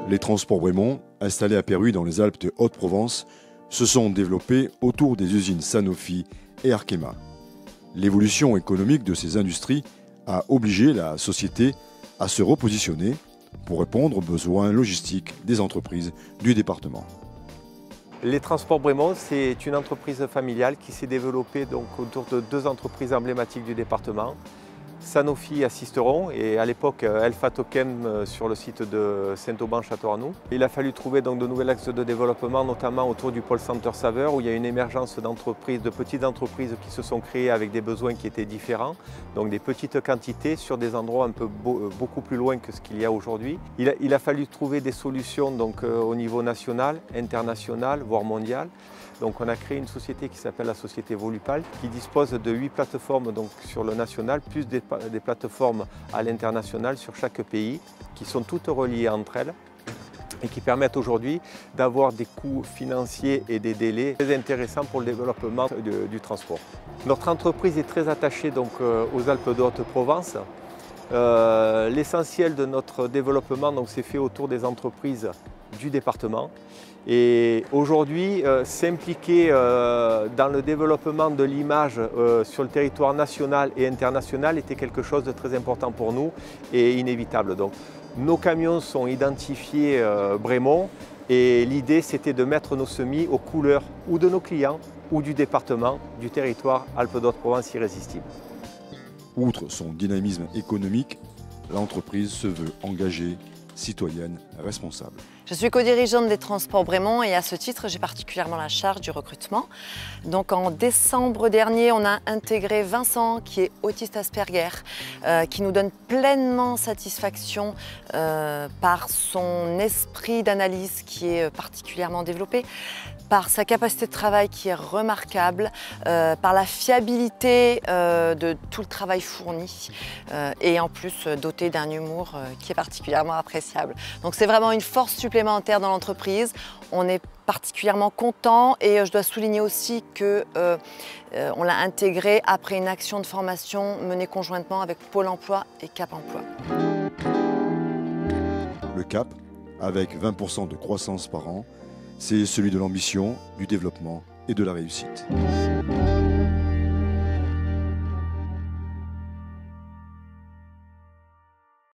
Les transports Brémond, installés à Péruy dans les Alpes de Haute-Provence, se sont développés autour des usines Sanofi et Arkema. L'évolution économique de ces industries a obligé la société à se repositionner pour répondre aux besoins logistiques des entreprises du département. Les Transports Brémond, c'est une entreprise familiale qui s'est développée donc autour de deux entreprises emblématiques du département. Sanofi à Sisteron et à l'époque Elfa Token sur le site de Saint-Auban-Château-Arnoux. Il a fallu trouver donc de nouveaux axes de développement, notamment autour du pôle Center Saveur, où il y a une émergence d'entreprises, de petites entreprises qui se sont créées avec des besoins qui étaient différents, donc des petites quantités sur des endroits un peu beaucoup plus loin que ce qu'il y a aujourd'hui. Il a fallu trouver des solutions donc, au niveau national, international, voire mondial. Donc on a créé une société qui s'appelle la société Volupal, qui dispose de 8 plateformes donc, sur le national, plus des plateformes à l'international sur chaque pays, qui sont toutes reliées entre elles et qui permettent aujourd'hui d'avoir des coûts financiers et des délais très intéressants pour le développement du transport. Notre entreprise est très attachée donc, aux Alpes de Haute-Provence. L'essentiel de notre développement s'est fait autour des entreprises du département. Et aujourd'hui, s'impliquer dans le développement de l'image sur le territoire national et international était quelque chose de très important pour nous et inévitable. Donc, nos camions sont identifiés Brémond et l'idée c'était de mettre nos semis aux couleurs ou de nos clients ou du département, du territoire Alpes de Haute-Provence irrésistible. Outre son dynamisme économique, l'entreprise se veut engagée, citoyenne, responsable. Je suis co-dirigeante des Transports Brémond et à ce titre, j'ai particulièrement la charge du recrutement. Donc en décembre dernier, on a intégré Vincent qui est autiste Asperger, qui nous donne pleinement satisfaction par son esprit d'analyse qui est particulièrement développé, par sa capacité de travail qui est remarquable, par la fiabilité de tout le travail fourni et en plus doté d'un humour qui est particulièrement appréciable. Donc c'est vraiment une force supplémentaire dans l'entreprise. On est particulièrement content et je dois souligner aussi qu'on l'a intégré après une action de formation menée conjointement avec Pôle emploi et Cap emploi. Le Cap, avec 20% de croissance par an, c'est celui de l'ambition, du développement et de la réussite.